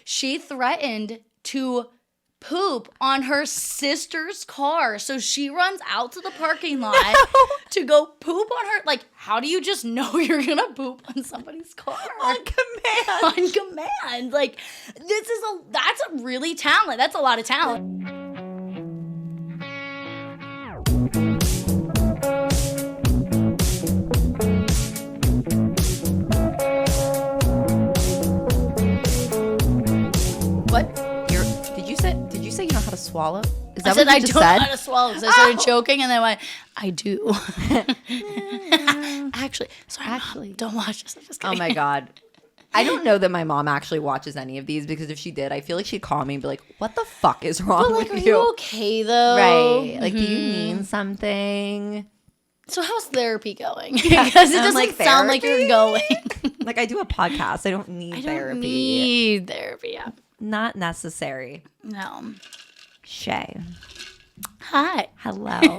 She threatened to poop on her sister's car. So she runs out to the parking lot to go poop on her. Like, how do you just know you're going to poop on somebody's car? On command. On command. Like, that's a really talent. That's a lot of talent. What? Did you say you know how to swallow? Is that I said what you I just don't said? know how to swallow because I started choking and then I went, I do. Actually, don't watch this. I'm just kidding. Oh my God. I don't know that my mom actually watches any of these because if she did, I feel like she'd call me and be like, what the fuck is wrong with Are you? you okay though? Right. Like, do you mean something? So how's therapy going? Because it doesn't like, sound like you're going. Like, I do a podcast. I don't need therapy. I don't need therapy. Yeah. Not necessary. No. Shay. Hi. Hello.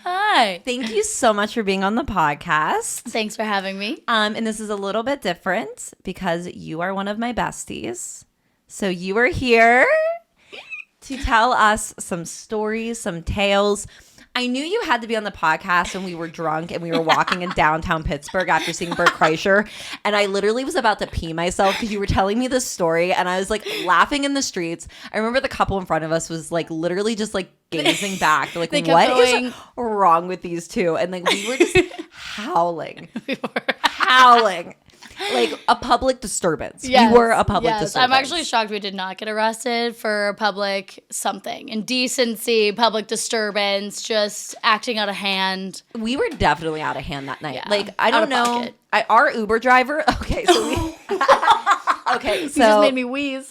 Hi. Thank you so much for being on the podcast. Thanks for having me. And this is a little bit different because you are one of my besties. So you are here to tell us some stories, some tales. I knew you had to be on the podcast when we were drunk and we were walking in downtown Pittsburgh after seeing Bert Kreischer. And I literally was about to pee myself because you were telling me this story and I was like laughing in the streets. I remember the couple in front of us was like literally just like gazing back. They're like, what is wrong with these two? And like we were just howling. Howling. Like a public disturbance. Yes, we were a public disturbance. I'm actually shocked we did not get arrested for public something. Indecency, public disturbance, just acting out of hand. We were definitely out of hand that night. Yeah, like, I don't know. Our Uber driver. Okay, so we. Okay, so. You just made me wheeze.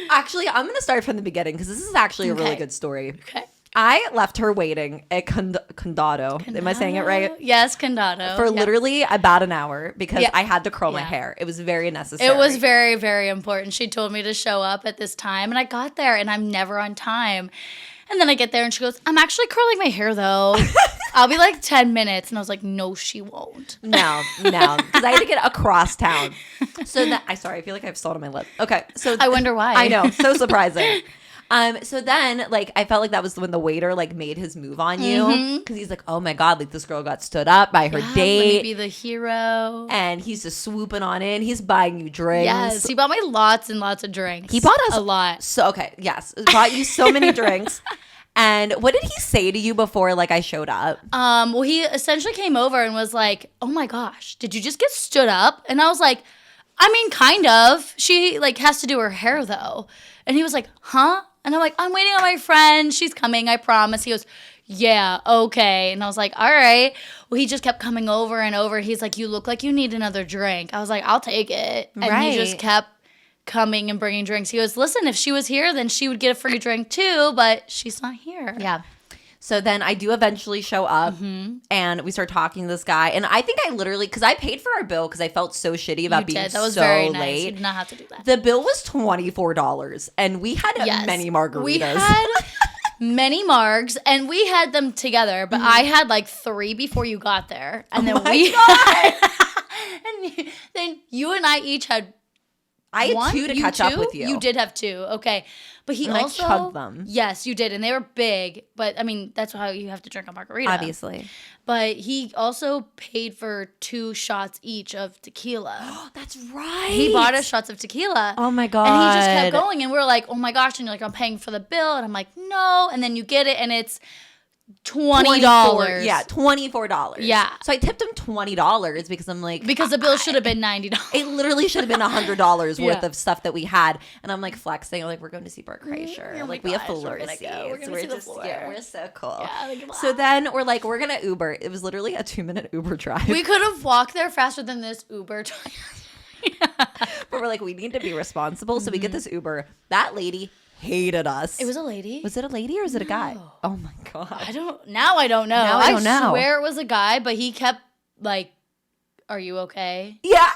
Actually, I'm going to start from the beginning because this is actually a really good story. Okay. I left her waiting at Condado. Am I saying it right? Yes, Condado. For literally about an hour because I had to curl my Yeah. hair. It was very necessary. It was very, very important. She told me to show up at this time, and I got there, and I'm never on time. And then I get there, and she goes, I'm actually curling my hair, though. I'll be like 10 minutes. And I was like, no, she won't. No, because I had to get across town. So sorry, I feel like I have salt on my lip. Okay, so I wonder why. I know, so surprising. So then, like, I felt like that was when the waiter, like, made his move on you. Because he's like, oh, my God, like, this girl got stood up by her date. Let me be the hero. And he's just swooping on in. He's buying you drinks. Yes, he bought me lots and lots of drinks. He bought us a lot. So, okay, yes. Bought you so many drinks. And what did he say to you before, like, I showed up? Well, he essentially came over and was like, oh, my gosh, did you just get stood up? And I was like, I mean, kind of. She, like, has to do her hair, though. And he was like, huh? And I'm like, I'm waiting on my friend. She's coming, I promise. He goes, yeah, okay. And I was like, all right. Well, he just kept coming over and over. He's like, you look like you need another drink. I was like, I'll take it. And he just kept coming and bringing drinks. He goes, listen, if she was here, then she would get a free drink too, but she's not here. Yeah. So then I do eventually show up and we start talking to this guy. And I think I literally, because I paid for our bill because I felt so shitty about being That was so very nice. late. You did not have to do that. The bill was $24 and we had many margaritas. We had many margs and we had them together, but I had like 3 before you got there. And then and then you and I each had I had 2 to catch up with you. You did have 2. Okay. But he also I chugged them. Yes, you did. And they were big. But I mean, that's how you have to drink a margarita. Obviously. But he also paid for 2 shots each of tequila. Oh, that's right. He bought us shots of tequila. Oh my God. And he just kept going. And we were like, oh my gosh. And you're like, I'm paying for the bill. And I'm like, no. And then you get it and it's $20. Yeah, $24. Yeah. So I tipped him $20 because I'm like, because the bill should have been $90. It literally should have been $100 worth of stuff that we had, and I'm like flexing. I'm like, we're going to see Bert Kreischer. Oh like my we gosh, have floor we're gonna seats. go. We're gonna see the floor. Yeah, we're so cool. Yeah, so then we're like, we're gonna Uber. It was literally a 2-minute Uber drive. We could have walked there faster than this Uber drive. But we're like, we need to be responsible, so we get this Uber. That lady hated us. It was a lady. Was it a lady or was it a guy? Oh my God. I don't know. Now I don't know. I swear it was a guy, but he kept like, are you okay? Yeah.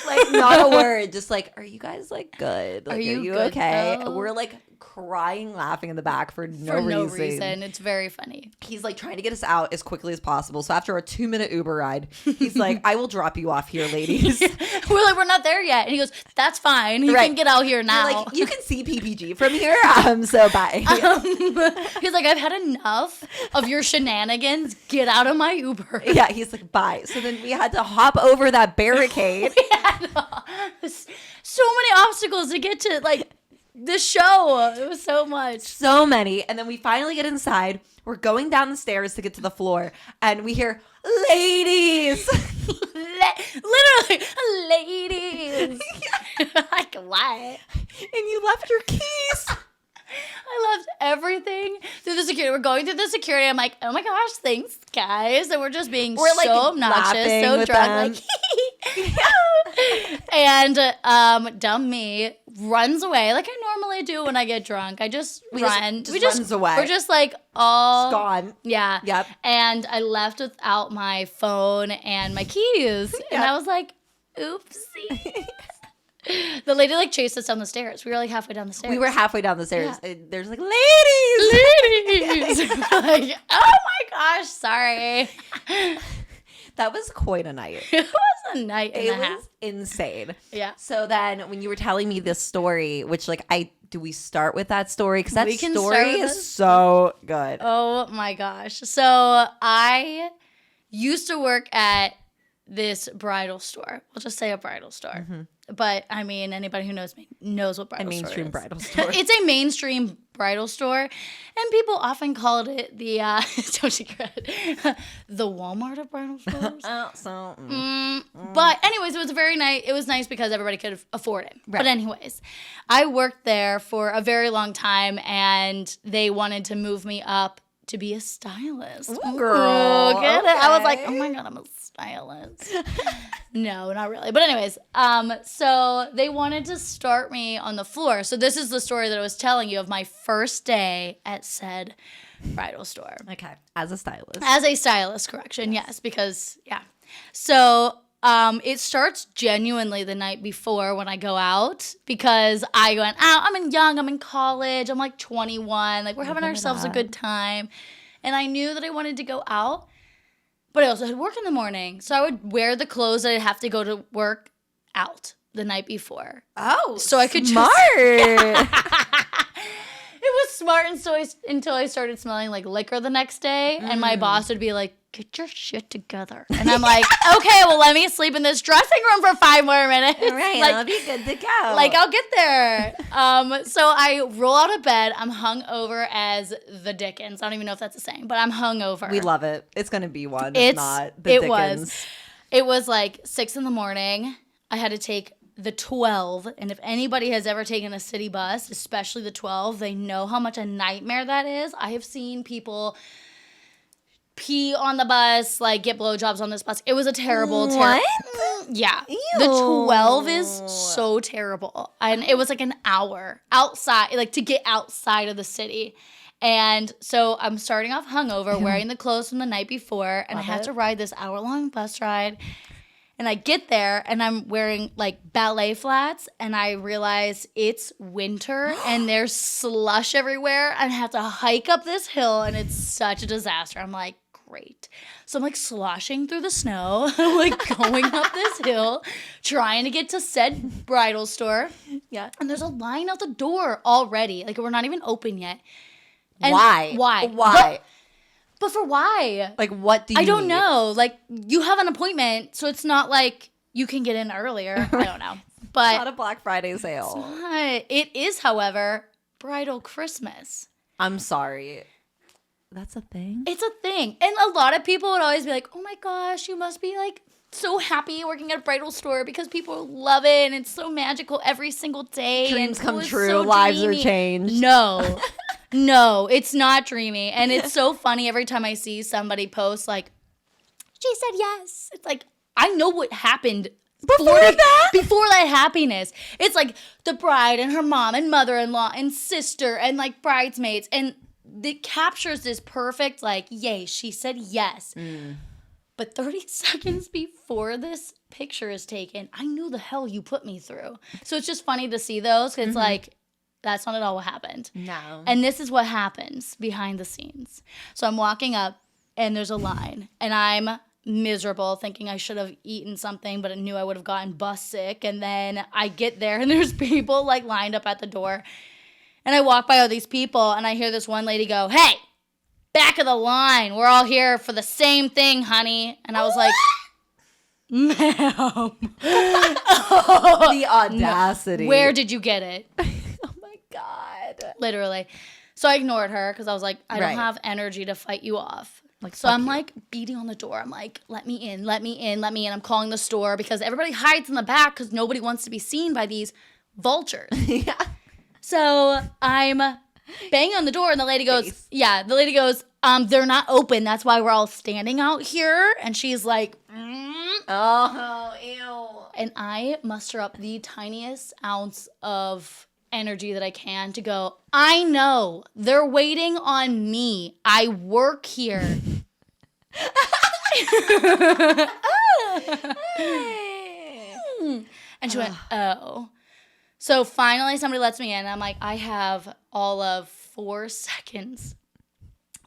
Like, not a word. Just like, are you guys like good? Like, Are you good, okay? though? We're like crying, laughing in the back for no no reason. reason. It's very funny. He's like trying to get us out as quickly as possible. So after a 2-minute Uber ride, he's like, I will drop you off here, ladies. We're like, we're not there yet. And he goes, that's fine. You can get out here now. You're like, you can see PPG from here. So bye. He's like, I've had enough of your shenanigans. Get out of my Uber. Yeah, he's like, bye. So then we had to hop over that barricade. So many obstacles to get to like the show. It was so much. So many. And then we finally get inside. We're going down the stairs to get to the floor. And we hear, ladies. Literally, ladies. Like, what? And you left your keys. I left everything through the security. We're going through the security. I'm like, oh my gosh, thanks, guys. And we're just being so obnoxious, so drunk. Like, and dumb me runs away like I normally do when I get drunk. I just run. We just runs away. We're just like all it's gone. Yeah. Yep. And I left without my phone and my keys. Yep. And I was like, oopsie. The lady like chased us down the stairs. We were like halfway down the stairs. We were halfway down the stairs. Yeah. And there's like, ladies. Like, oh my gosh, sorry. That was quite a night. It was a night and a half. It was insane. Yeah. So then when you were telling me this story, which like do we start with that story? Because that story is so good. Oh my gosh. So I used to work at this bridal store. We'll just say a bridal store. Mm-hmm. But I mean, anybody who knows me knows what bridal store is. A mainstream bridal store. It's a mainstream bridal store, and people often called it the don't you credit the Walmart of bridal stores. But anyways, it was It was nice because everybody could afford it. Right. But anyways, I worked there for a very long time, and they wanted to move me up to be a stylist. Ooh, girl, get it? I was like, oh my god, I'm a stylist. No, not really. But anyways, so they wanted to start me on the floor. So this is the story that I was telling you of my first day at said bridal store. Okay, as a stylist. As a stylist, correction, yes, because yeah. So it starts genuinely the night before when I go out because I went out. I'm in college. I'm like 21. Like we're having ourselves a good time. And I knew that I wanted to go out, but I also had work in the morning. So I would wear the clothes that I'd have to go to work out the night before. Oh, so I could smart. It was smart until I started smelling like liquor the next day. And my boss would be like, get your shit together. And I'm like, okay, well, let me sleep in this dressing room for 5 more minutes. All right, like, I'll be good to go. Like, I'll get there. So I roll out of bed. I'm hungover as the Dickens. I don't even know if that's a saying, but I'm hungover. We love it. It's going to be one. It's not the Dickens. It was like 6 in the morning. I had to take the 12, and if anybody has ever taken a city bus, especially the 12, they know how much a nightmare that is. I have seen people pee on the bus, like get blowjobs on this bus. It was a terrible, yeah. Ew. The 12 is so terrible, and it was like an hour outside, like to get outside of the city. And so I'm starting off hungover, wearing the clothes from the night before, and I had to ride this hour-long bus ride. And I get there, and I'm wearing, like, ballet flats, and I realize it's winter, and there's slush everywhere, and I have to hike up this hill, and it's such a disaster. I'm like, great. So I'm, like, sloshing through the snow, like, going up this hill, trying to get to said bridal store. Yeah. And there's a line out the door already. Like, we're not even open yet. And Why? But for why? Like, what do you I don't need? know. Like, you have an appointment, so it's not like you can get in earlier. I don't know. But it's not a Black Friday sale. It is, however, bridal Christmas. I'm sorry. That's a thing? It's a thing. And a lot of people would always be like, oh my gosh, you must be like so happy working at a bridal store because people love it and it's so magical every single day. Dreams and come true. So Lives dreamy. are changed. No. No, it's not dreamy. And it's so funny every time I see somebody post like, she said yes. It's like, I know what happened before that happiness. It's like the bride and her mom and mother-in-law and sister and like bridesmaids. And it captures this perfect like, yay, she said yes. But 30 seconds before this picture is taken, I knew the hell you put me through. So it's just funny to see those, because it's like, that's not at all what happened. No. And this is what happens behind the scenes. So I'm walking up, and there's a line, and I'm miserable, thinking I should have eaten something, but I knew I would have gotten bus sick. And then I get there, and there's people like lined up at the door. And I walk by all these people, and I hear this one lady go, "Hey, back of the line. We're all here for the same thing, honey." And I was like, "Ma'am." The audacity. Where did you get it? Oh my God. Literally. So I ignored her because I was like, I don't Right. have energy to fight you off. Like, So fuck I'm you. like beating on the door. I'm like, let me in, let me in, let me in. I'm calling the store because everybody hides in the back because nobody wants to be seen by these vultures. Yeah. So I'm banging on the door, and the lady goes, Face. they're not open. That's why we're all standing out here. And she's like, Oh, ew. and I muster up the tiniest ounce of energy that I can to go, I know. They're waiting on me. I work here. And she went, oh. So finally somebody lets me in. I'm like, I have all of 4 seconds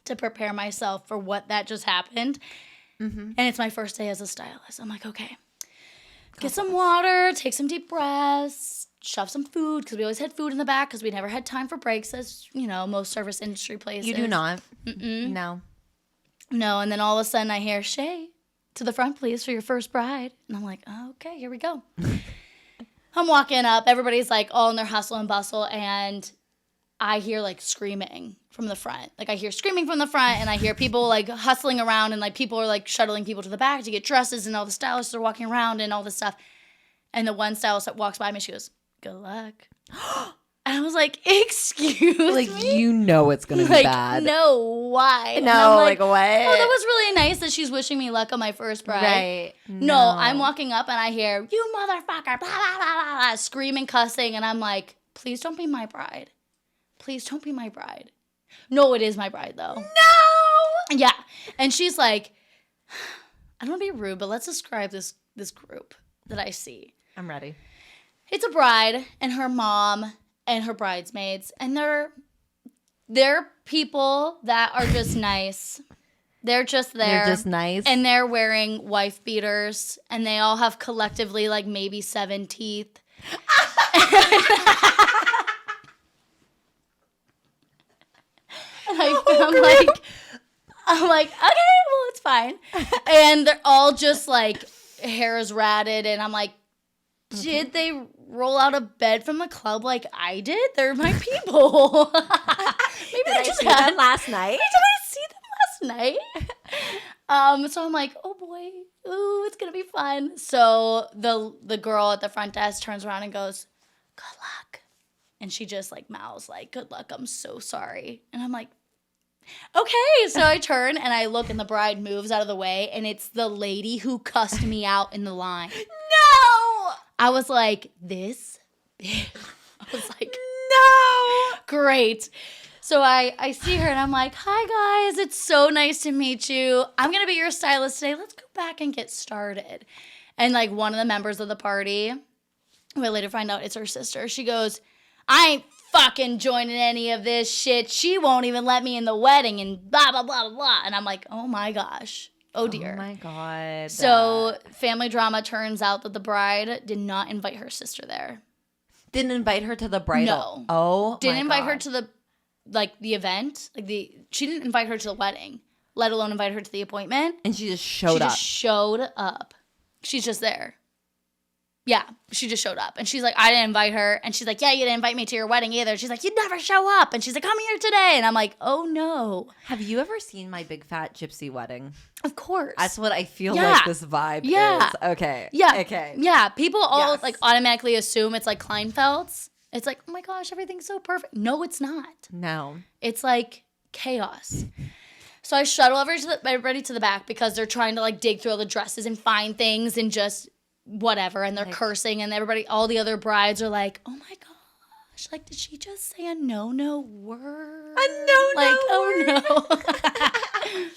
to prepare myself for what that just happened. And it's my first day as a stylist. I'm like, okay. Get some water, take some deep breaths, shove some food, because we always had food in the back because we never had time for breaks, as, you know, most service industry places. You do not. No. No, and then all of a sudden I hear, Shay, to the front, please, for your first bride. And I'm like, okay, here we go. I'm walking up. Everybody's like all in their hustle and bustle, and I hear like screaming from the front. Like I hear screaming from the front, and I hear people like hustling around, and like people are like shuttling people to the back to get dresses, and all the stylists are walking around and all this stuff. And the one stylist that walks by me, she goes, "Good luck." And I was like, "Excuse Like, me?" you know it's going to be Like, bad. no, why? And No, I'm like, what? Oh, that was really nice that she's wishing me luck on my first bride. Right. No, I'm walking up and I hear, "You motherfucker," blah, blah, blah, blah, screaming, cussing. And I'm like, please don't be my bride. Please don't be my bride. No, it is my bride, though. No! Yeah. And she's like, I don't want to be rude, but let's describe this group that I see. I'm ready. It's a bride and her mom and her bridesmaids. And they're people that are just nice. They're just there. They're just nice. And they're wearing wife beaters. And they all have collectively like maybe 7 teeth. And I'm like, okay, well, it's fine. And they're all just like, hair is ratted. And I'm like, did they roll out of bed from the club like I did? They're my people. Maybe Did I just see had them last night? Did I see them last night? So I'm like, oh boy, ooh, it's gonna be fun. So the girl at the front desk turns around and goes, "Good luck," and she just like mouths like, "Good luck. I'm so sorry." And I'm like, okay. So I turn and I look, and the bride moves out of the way, and it's the lady who cussed me out in the line. No! I was like, this bitch. I was like, No! great. So I see her and I'm like, hi guys, it's so nice to meet you. I'm going to be your stylist today. Let's go back and get started. And like one of the members of the party, we later find out it's her sister. She goes, I ain't fucking joining any of this shit. She won't even let me in the wedding and blah, blah, blah, blah, blah. And I'm like, oh my gosh. Oh dear. Oh my God. So family drama, turns out that the bride did not invite her sister there. Didn't invite her to the bridal. No. Oh, Didn't my invite her God. to the event. She didn't invite her to the wedding, let alone invite her to the appointment. And she just showed She up. just showed up. She's just there. Yeah, she just showed up. And she's like, I didn't invite her. And she's like, yeah, you didn't invite me to your wedding either. She's like, you'd never show up. And she's like, I'm here today. And I'm like, oh no. Have you ever seen My Big Fat Gypsy Wedding? Of course. That's what I feel Yeah. like this vibe Yeah. is. Okay. Yeah. Okay. Yeah. People all Yes. like automatically assume it's like Kleinfeld's. It's like, oh my gosh, everything's so perfect. No, it's not. No. It's like chaos. So I shuttle everybody to the back because they're trying to like dig through all the dresses and find things and just whatever. And they're cursing, and all the other brides are like, oh my gosh, like, did she just say a no word? A no Like, word. oh no.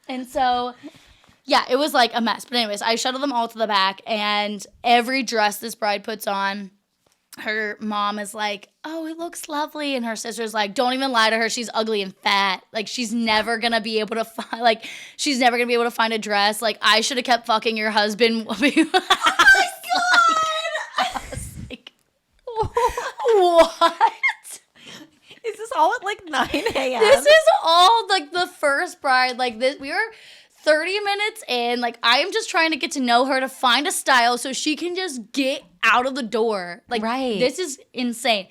And so, Yeah, it was like a mess. But anyways, I shuttled them all to the back, and every dress this bride puts on, her mom is like, oh, it looks lovely. And her sister's like, don't even lie to her. She's ugly and fat. Like, she's never going to be able to find, a dress. Like, I should have kept fucking your husband. Oh, my God. I was like, what? Is this all at like 9 a.m.? This is all like the first bride. Like, this, we were 30 minutes in. Like, I am just trying to get to know her to find a style so she can just get out of the door. Like, right. This is insane.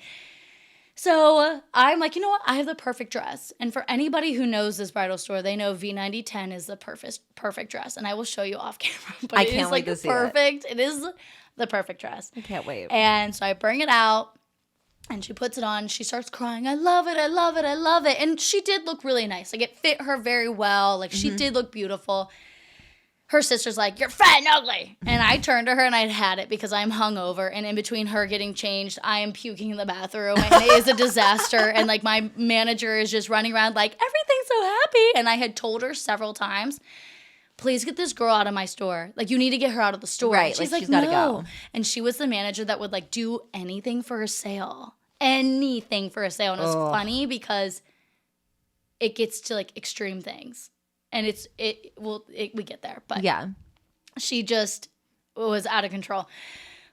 So I'm like, you know what? I have the perfect dress. And for anybody who knows this bridal store, they know V9010 is the perfect dress. And I will show you off camera. But I can't wait to see perfect. It is the perfect dress. I can't wait. And so I bring it out. And she puts it on. She starts crying. I love it. I love it. I love it. And she did look really nice. Like, it fit her very well. Like, she did look beautiful. Her sister's like, you're fat and ugly. And I turned to her, and I'd had it because I'm hungover. And in between her getting changed, I am puking in the bathroom. And it is a disaster. And, like, my manager is just running around like, everything's so happy. And I had told her several times, please get this girl out of my store. Like, you need to get her out of the store. Right. She's like no. She's got to go. And she was the manager that would, like, do anything for a sale. Anything for a sale. And it was funny because it gets to, like, extreme things. And we get there. But yeah, she just was out of control.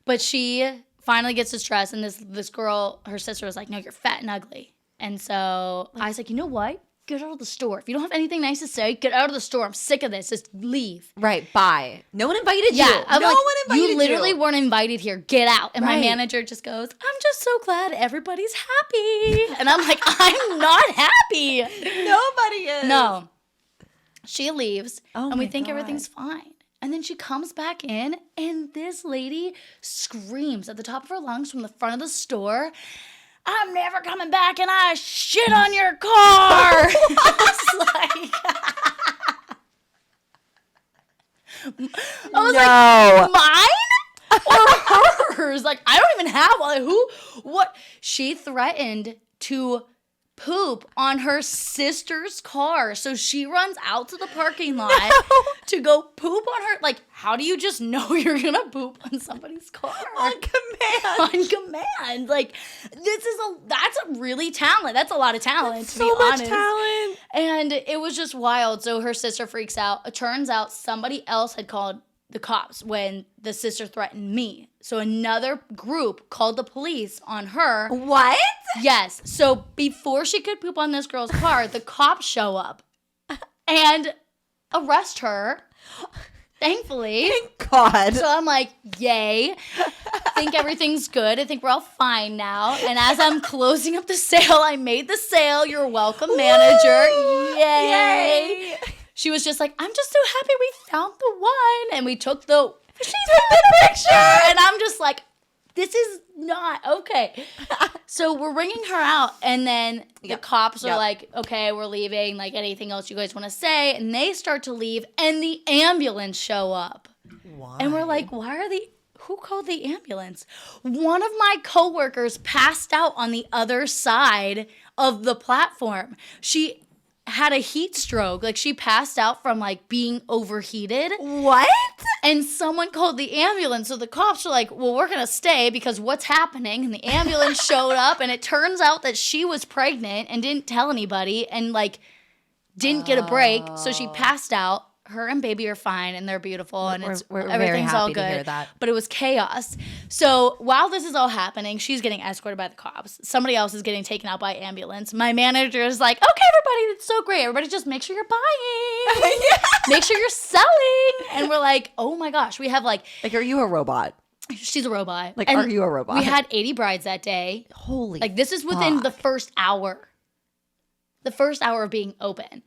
But she finally gets this dress, and this girl, her sister, was like, no, you're fat and ugly. And so I was like, you know what? Get out of the store. If you don't have anything nice to say, get out of the store. I'm sick of this. Just leave. Right. Bye. No one invited you. I'm no like, one invited you. You literally weren't invited here. Get out. And my Right. manager just goes, I'm just so glad everybody's happy. And I'm like, I'm not happy. Nobody is. No. She leaves, Oh and we my think God. everything's fine. And then she comes back in, and this lady screams at the top of her lungs from the front of the store, I'm never coming back, and I shit on your car. I was like, mine or hers? Like, I don't even have one. Like, what? She threatened to poop on her sister's car. So she runs out to the parking lot to go poop on her. Like, how do you just know you're going to poop on somebody's car? On command. On command. Like, that's a really talent. That's a lot of talent, to be honest. So much talent. And it was just wild. So her sister freaks out. It turns out somebody else had called the cops when the sister threatened me. So another group called the police on her. What? Yes. So before she could poop on this girl's car, the cops show up and arrest her. Thankfully. Thank God. So I'm like, yay. Think everything's good. I think we're all fine now. And as I'm closing up the sale, I made the sale. You're welcome, manager. Yay. She was just like, I'm just so happy we found the one. And we took the picture. And I'm just like, this is not okay. So we're ringing her out. And then the cops are like, okay, we're leaving. Like, anything else you guys want to say? And they start to leave. And the ambulance show up. Why? And we're like, who called the ambulance? One of my coworkers passed out on the other side of the platform. She had a heat stroke. Like, she passed out from, like, being overheated. What? And someone called the ambulance. So the cops were like, well, we're going to stay because what's happening? And the ambulance showed up, and it turns out that she was pregnant and didn't tell anybody and, like, didn't get a break. So she passed out. Her and baby are fine, and they're beautiful, and we're everything's all very happy good. to hear that. But it was chaos. So while this is all happening, she's getting escorted by the cops. Somebody else is getting taken out by ambulance. My manager is like, okay, everybody, it's so great. Everybody just make sure you're buying. Make sure you're selling. And we're like, oh my gosh. We have like, are you a robot? she's a robot. Like, And are you a robot? We had 80 brides that day. Holy Like, this is within the first hour. The first hour of being open.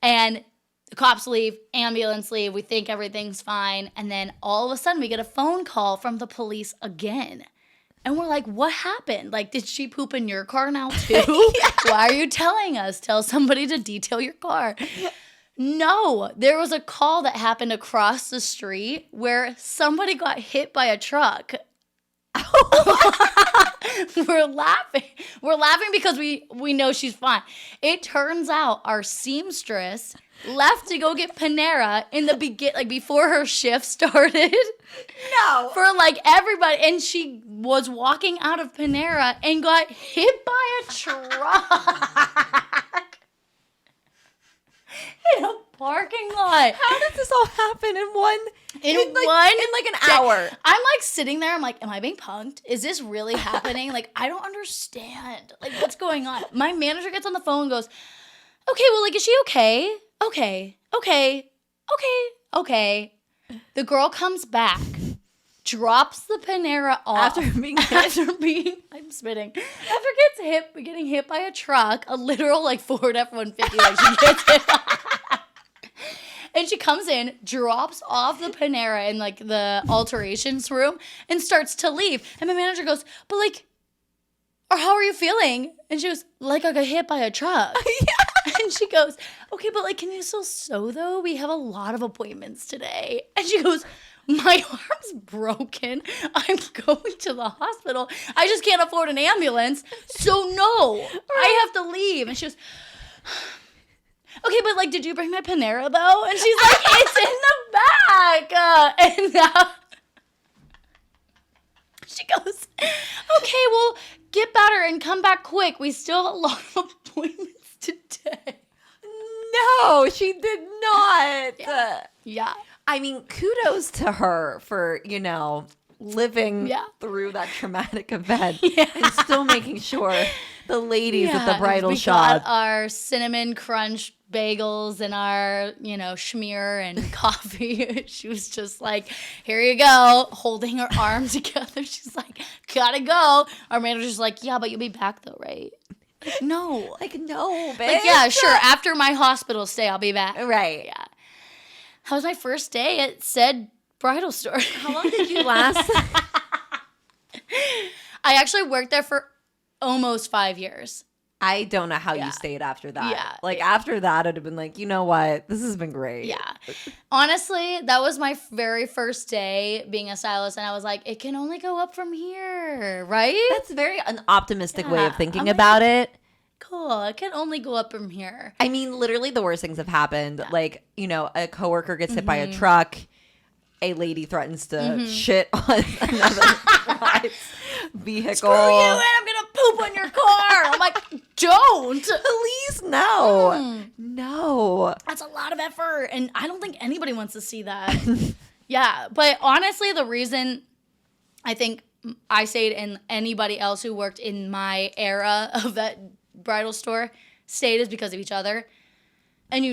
And the cops leave, ambulance leave, we think everything's fine, and then all of a sudden we get a phone call from the police again. And we're like, what happened? Like, did she poop in your car now too? Why are you telling us? Tell somebody to detail your car. No, there was a call that happened across the street where somebody got hit by a truck. We're laughing. We're laughing because we know she's fine. It turns out our seamstress left to go get Panera in the before her shift started. No. For like everybody, and she was walking out of Panera and got hit by a truck in a parking lot. How did this all happen in an day. hour? I'm like sitting there. I'm like, am I being punked? Is this really happening? Like, I don't understand. Like, what's going on? My manager gets on the phone and goes, okay, well, like, is she okay? Okay. The girl comes back, drops the Panera off. I'm spitting. Getting hit by a truck, a literal like Ford F-150, like she gets hit. And she comes in, drops off the Panera in like the alterations room and starts to leave. And my manager goes, but like, or how are you feeling? And she goes, like I got hit by a truck. Yeah. And she goes, okay, but like, can you still sew though? We have a lot of appointments today. And she goes, my arm's broken. I'm going to the hospital. I just can't afford an ambulance. So no, I have to leave. And she goes, okay, but like, did you bring my Panera though? And she's like, it's in the back. And she goes, okay, well, get better and come back quick. We still have a lot of appointments today. No, she did not. Yeah. I mean, kudos to her for, living through that traumatic event and still making sure the ladies at the bridal shop. We got our cinnamon crunch bagels and our, schmear and coffee. She was just like, here you go, holding her arm together. She's like, gotta go. Our manager's like, yeah, but you'll be back though, right? Like, no. No, bitch. Like, yeah, sure. After my hospital stay, I'll be back. Right. Yeah. That was my first day at said bridal store. How long did you last? I actually worked there for almost 5 years. I don't know how you stayed after that. Yeah. After that, I'd have been like, you know what? This has been great. Yeah. Honestly, that was my very first day being a stylist, and I was like, it can only go up from here, right? That's very an optimistic way of thinking about it. Cool. It can only go up from here. I mean, literally the worst things have happened. Yeah. Like, a coworker gets hit by a truck. A lady threatens to shit on another bride's vehicle. Screw you, and I'm going to poop on your car. I'm like, don't. Please, no. No. That's a lot of effort, and I don't think anybody wants to see that. Yeah, but honestly, the reason I think I stayed and anybody else who worked in my era of that bridal store stayed is because of each other. And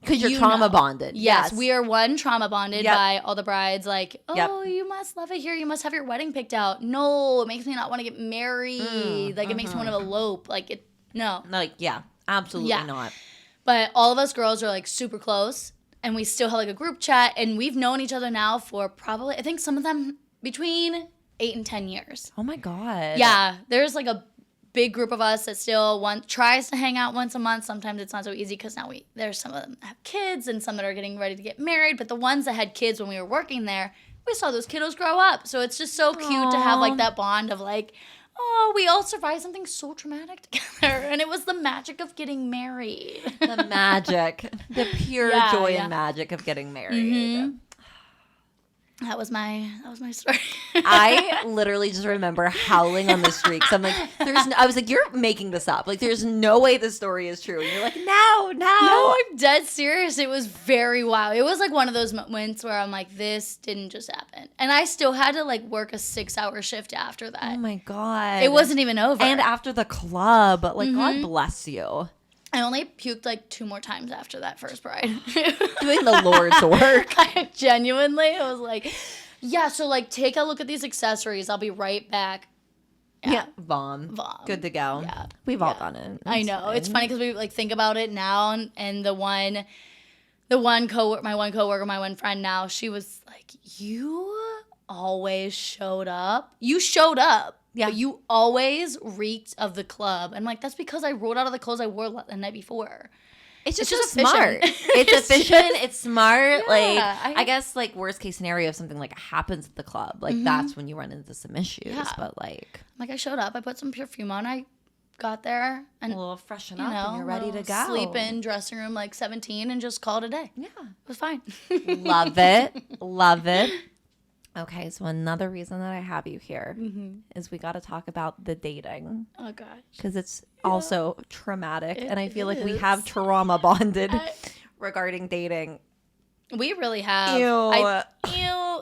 because you're trauma bonded. Yes, we are trauma bonded by all the brides. Like, oh, Yep. you must love it here. You must have your wedding picked out. No, it makes me not want to get married. It makes me want to elope. No. Absolutely not. But all of us girls are like super close, and we still have like a group chat, and we've known each other now for probably, I think some of them between 8 and 10 years. Oh my God. Yeah, there's like a big group of us that still tries to hang out once a month. Sometimes it's not so easy because now there's some of them that have kids and some that are getting ready to get married. But the ones that had kids when we were working there, we saw those kiddos grow up. So it's just so cute to have like that bond of like, oh, we all survived something so traumatic together. And it was the magic of getting married. The magic. The pure joy and magic of getting married. Mm-hmm. That was my story. I literally just remember howling on the streets. I'm like, I was like, you're making this up. Like, there's no way this story is true. And you're like, no. No, I'm dead serious. It was very wild. It was like one of those moments where I'm like, this didn't just happen. And I still had to like work a 6-hour shift after that. Oh my God. It wasn't even over. And after the club, like, God bless you. I only puked like 2 more times after that first bride. Doing the Lord's work. I was like, yeah, so like take a look at these accessories. I'll be right back. Yeah. Vom. Good to go. Yeah. We've all done it. I know. Fine. It's funny because we like think about it now, and my one friend now, she was like, you always showed up. You showed up. Yeah, you always reeked of the club. I'm like, that's because I rolled out of the clothes I wore the night before. It's just so smart. It's efficient. It's smart. Yeah, I guess like worst case scenario, if something like happens at the club, like that's when you run into some issues. Yeah. But like I showed up. I put some perfume on. I got there and A little freshen up and you're ready to go. Sleep in dressing room like 17 and just call it a day. Yeah. It was fine. Love it. Love it. Okay, so another reason that I have you here is we got to talk about the dating. Oh, gosh. Because it's also traumatic. And I feel like we is. have trauma bonded regarding dating. We really have. Ew.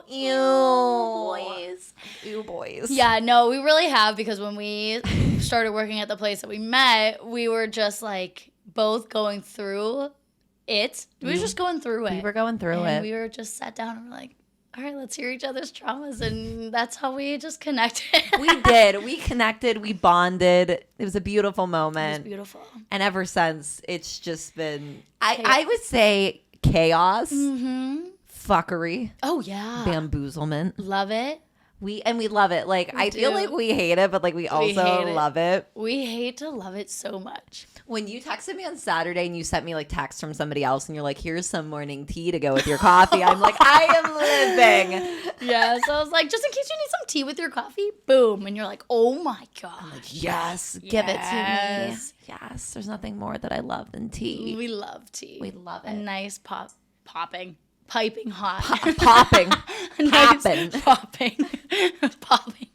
Boys. Ew, boys. Yeah, no, we really have, because when we started working at the place that we met, we were just like both going through it. We were just going through it. We were going through and it. we were just sat down and we're like, all right, let's hear each other's traumas. And that's how we just connected. We did. We connected. We bonded. It was a beautiful It was moment. beautiful. And ever since, it's just been, I would say, chaos, fuckery, Oh, yeah. bamboozlement. Love it. We love it. Like, I feel do. like we hate it, but like we also hate it. love it. We hate to love it so much. When you texted me on Saturday and you sent me like texts from somebody else and you're like, here's some morning tea to go with your coffee, I'm like, I am living. Yeah, so I was like, just in case you need some tea with your coffee, boom. And you're like, oh my gosh. Yes, give it to me. Yes. Yes, there's nothing more that I love than tea. We love tea. We love A it. nice piping hot. Popping. Nice popping. Popping.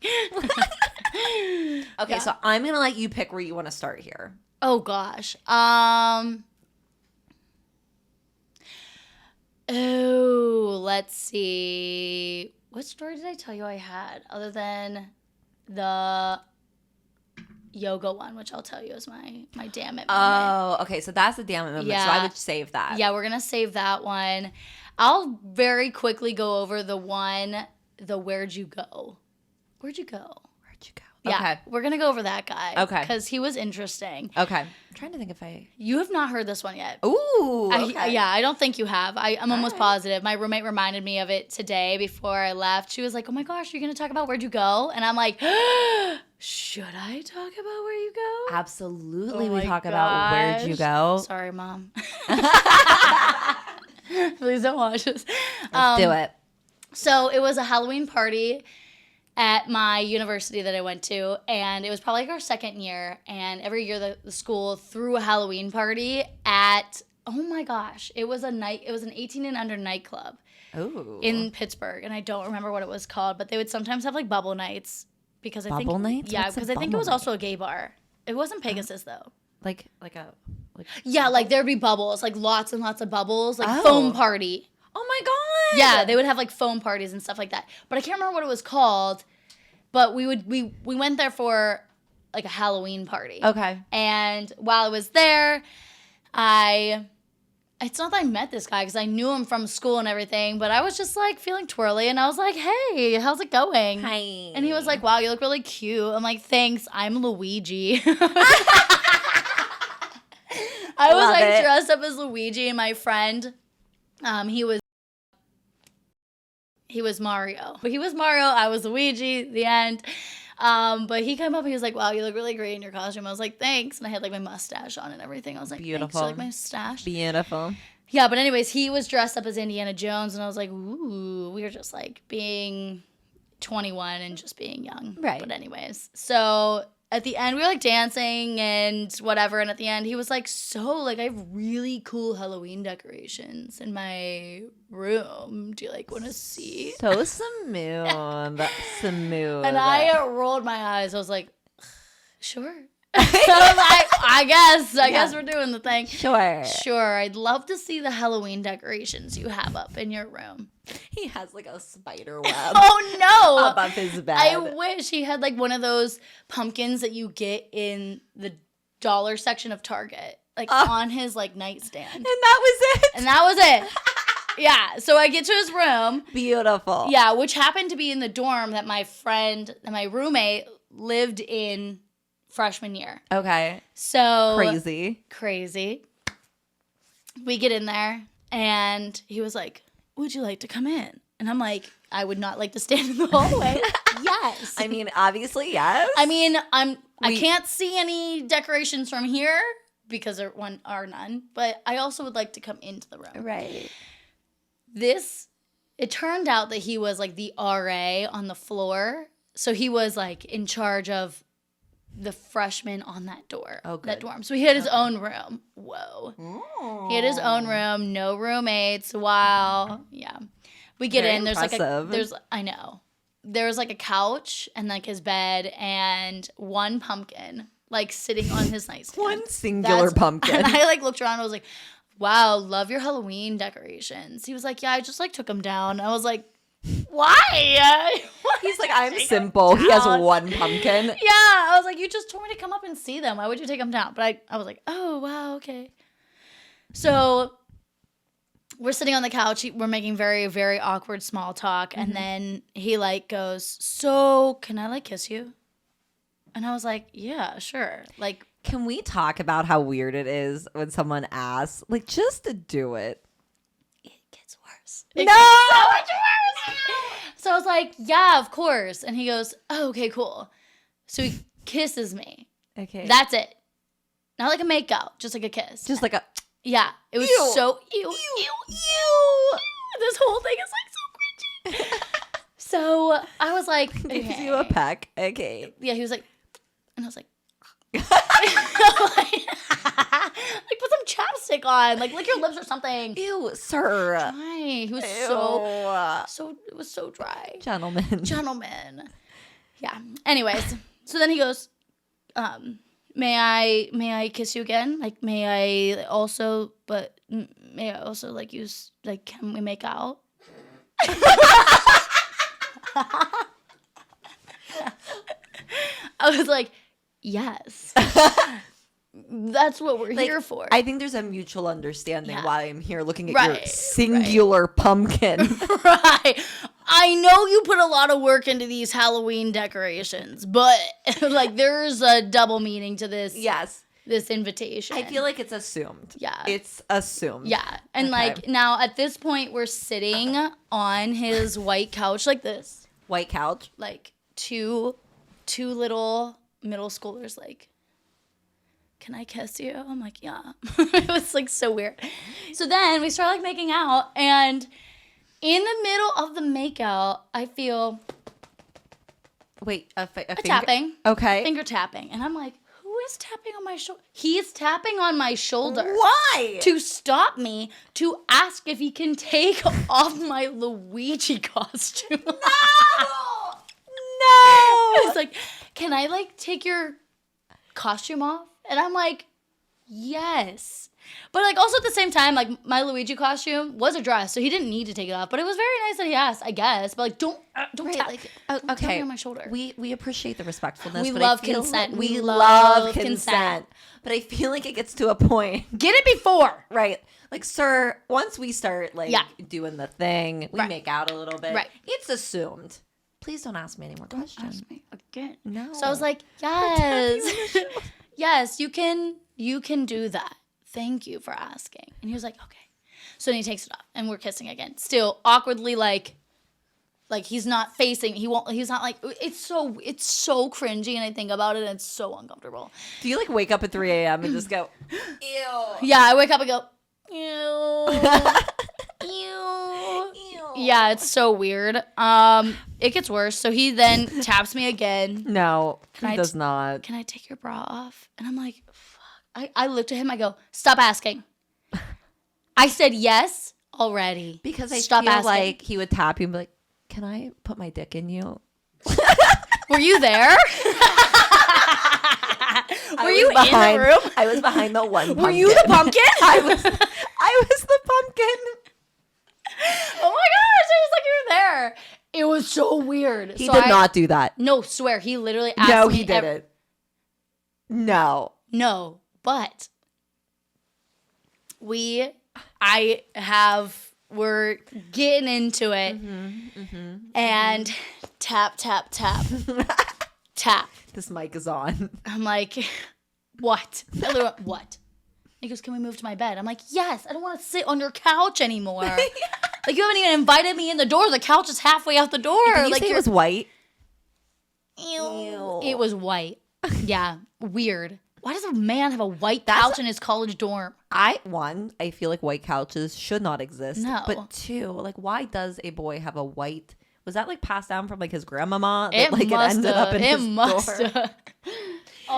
Okay, Yeah. so I'm going to let you pick where you want to start here. Oh gosh. Let's see. What story did I tell you I had other than the yoga one, which I'll tell you is my Dammit moment. Oh, okay. So that's the Dammit moment. So I Yeah. would save that. Yeah, we're gonna save that one. I'll very quickly go over the where'd you go? Where'd you go? Where'd you go? Yeah, Okay. we're gonna go over that guy. Okay. Because he was interesting. Okay. I'm trying to think if I. You have not heard this one yet. Ooh. Okay. Yeah, I don't think you have. I'm almost right. positive. My roommate reminded me of it today before I left. She was like, oh my gosh, you're going to talk about where'd you go? And I'm like, should I talk about where you go? Absolutely. Oh we my talk about where'd you go. Sorry, Mom. Please don't watch this. Let's do it. So it was a Halloween party at my university that I went to, and it was probably like our second year, and every year the school threw a Halloween party at, oh my gosh, it was an 18 and under nightclub Ooh. in Pittsburgh, and I don't remember what it was called, but they would sometimes have like bubble nights, because I think Bubble nights? Yeah, What's a because I think it bubble was night? also a gay bar. It wasn't Pegasus though. Like Yeah, like there'd be bubbles, like lots and lots of bubbles, like Oh. foam party. oh my God. Yeah, they would have like foam parties and stuff like that. But I can't remember what it was called. But we went there for like a Halloween party. Okay. And while I was there, it's not that I met this guy because I knew him from school and everything, but I was just like feeling twirly and I was like, hey, how's it going? Hi. And he was like, wow, you look really cute. I'm like, thanks, I'm Luigi. I was Love like it. dressed up as Luigi, and my friend, he was Mario. But he was Mario, I was Luigi, the end. But he came up and he was like, wow, you look really great in your costume. I was like, thanks. And I had like my mustache on and everything. I was like, Beautiful. thanks for like my mustache. Beautiful. Yeah, but anyways, he was dressed up as Indiana Jones, and I was like, ooh, we were just like being 21 and just being young. Right. But anyways, so at the end, we were like dancing and whatever, and at the end, he was like, so, like, I have really cool Halloween decorations in my room. Do you, like, want to see? So smooth. Smooth. And I rolled my eyes. I was like, sure. I was like, I guess we're doing the thing. Sure. Sure, I'd love to see the Halloween decorations you have up in your room. He has like a spider web Oh no! above his bed. I wish he had like one of those pumpkins that you get in the dollar section of Target, like on his like nightstand. And that was it. And that was it. Yeah, so I get to his room. Beautiful. Yeah, which happened to be in the dorm that my roommate lived in freshman year. Okay. So Crazy. We get in there, and he was like, would you like to come in? And I'm like, I would not like to stand in the hallway. Yes. I mean, obviously, yes. I mean, I can't see any decorations from here because there are none, but I also would like to come into the room. Right. It turned out that he was like the RA on the floor. So he was like in charge of the freshman on that door. Oh, good. That dorm. So he had his own room. Whoa. Ooh. He had his own room, no roommates. Wow. Yeah. We get Very in. There's impressive. I know. There's like a couch and like his bed and one pumpkin like sitting on his nightstand. One singular pumpkin. And I like looked around and was like, wow, love your Halloween decorations. He was like, yeah, I just like took them down. I was like, why? He's like, I'm simple. He has one pumpkin. Yeah. I was like, you just told me to come up and see them. Why would you take them down? But I was like, oh, wow, okay. So we're sitting on the couch. We're making very, very awkward small talk. And then he like goes, so can I like kiss you? And I was like, yeah, sure. Like, Can we talk about how weird it is when someone asks? Like, just to do it. it gets worse. No! It gets so much worse. So I was like, yeah, of course. And he goes, oh, okay, cool. So he kisses me. Okay. That's it. Not like a makeout, just like a kiss. Just like a... Yeah. It was Ew. so ew. This whole thing is like so cringy. So I was like, Gives okay. you a peck. Okay. Yeah, he was like, and I was like, like put some chapstick on, like lick your lips or something. Ew, sir. Dry. He was Ew. it was so dry. Gentlemen. Yeah. Anyways, so then he goes, may I kiss you again? Like, may I also like use, like, can we make out? I was like, yes. That's what we're here for. I think there's a mutual understanding why I'm here looking at your Right, singular pumpkin. Right. I know you put a lot of work into these Halloween decorations, but like there's a double meaning to this. Yes. This invitation. I feel like it's assumed. Yeah. It's assumed. Yeah. And Okay. like now at this point we're sitting on his white couch like this. White couch. Like two little middle schoolers like, can I kiss you? I'm like, yeah. It was like so weird. So then we start like making out, and in the middle of the makeout, I feel Wait, a a finger? tapping. Okay. Finger tapping. And I'm like, who is tapping on my shoulder? He's tapping on my shoulder. Why? To stop me, to ask if he can take off my Luigi costume. No! He's like, can I like take your costume off? And I'm like, yes. But like also at the same time, like my Luigi costume was a dress, so he didn't need to take it off. But it was very nice that he asked, I guess. But like, don't Right, tap, like, don't tap okay. me on my shoulder. We appreciate the respectfulness. We but love I feel consent. like We love love consent. consent. But I feel like it gets to a point. Get it before. Right. Like, sir, once we start like doing the thing, we Right. make out a little bit. Right. It's assumed. Please don't ask me any more questions. Ask me again. No. So I was like, yes. Yes, you can do that. Thank you for asking. And he was like, okay. So then he takes it off and we're kissing again. Still awkwardly like he's not facing, he's not like, it's so cringy, and I think about it and it's so uncomfortable. Do you like wake up at 3 a.m. and just go, ew? Yeah, I wake up and go, ew. Ew. Yeah, it's so weird. It gets worse. So he then taps me again. No, Can he I does not. Can I take your bra off? And I'm like, fuck. I looked at him. I go, stop asking. I said yes already. Because I Stop feel asking. like he would tap you and be like, can I put my dick in you? Were you there? Were you in the room? I was behind the one pumpkin. Were you the pumpkin? I was the pumpkin. Oh my gosh, it was like you were there. It was so weird. He So did not do that. No, swear. He literally asked No, me. he didn't. No. No, but we're getting into it. And tap, tap, tap. Tap. This mic is on. I'm like, what? I literally went, what? He goes, can we move to my bed? I'm like, yes, I don't want to sit on your couch anymore. Like, you haven't even invited me in the door. The couch is halfway out the door. Did you like say it was white? Ew. It was white. Yeah, weird. Why does a man have a white couch in his college dorm? I feel like white couches should not exist. No. But two, like, why does a boy have a white? Was that like passed down from like his grandmama? It That, like, must ended up have. in It his must door? have.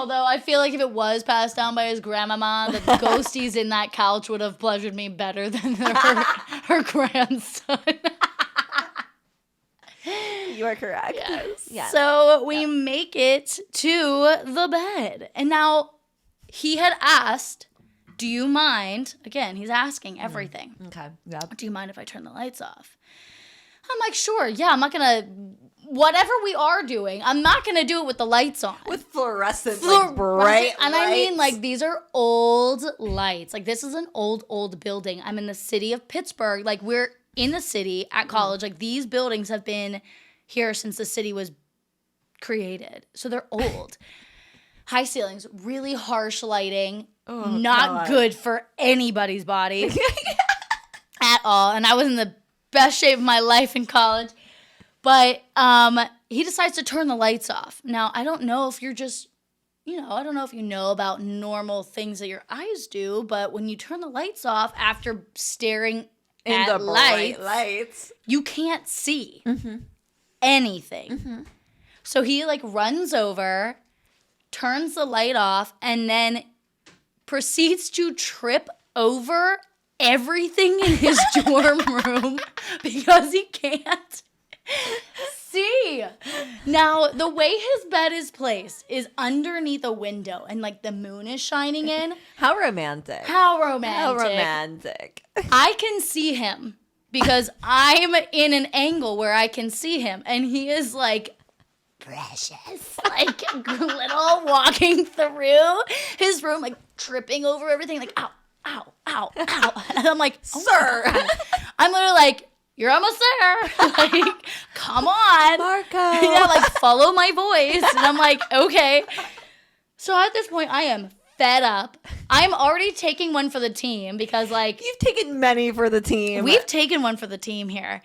Although I feel like if it was passed down by his grandmama, the ghosties in that couch would have pleasured me better than her grandson. You are correct. Yes. So we make it to the bed. And now he had asked, do you mind? Again, he's asking everything. Okay. Yep. Do you mind if I turn the lights off? I'm like, sure. Yeah, I'm not going to, whatever we are doing, I'm not going to do it with the lights on. With fluorescent, like, bright And lights. I mean, like, these are old lights. Like, this is an old building. I'm in the city of Pittsburgh. Like, we're in the city at college. Like, these buildings have been here since the city was created. So they're old. High ceilings, really harsh lighting. Oh, not good for anybody's body at all. And I was in the best shape of my life in college. But he decides to turn the lights off. Now, I don't know if you're just, I don't know if you know about normal things that your eyes do, but when you turn the lights off after staring in at the lights, you can't see anything. So he like runs over, turns the light off, and then proceeds to trip over everything in his dorm room because he can't see. Now, the way his bed is placed is underneath a window and like the moon is shining in. How romantic. How romantic. How romantic. I can see him because I'm in an angle where I can see him, and he is like precious, like little walking through his room, like tripping over everything, like ow, ow, ow, ow. And I'm like, oh sir. I'm literally like, you're almost there. Like, come on. Marco. Yeah, like follow my voice. And I'm like, okay. So at this point, I am fed up. I'm already taking one for the team because like. You've taken many for the team. We've taken one for the team here.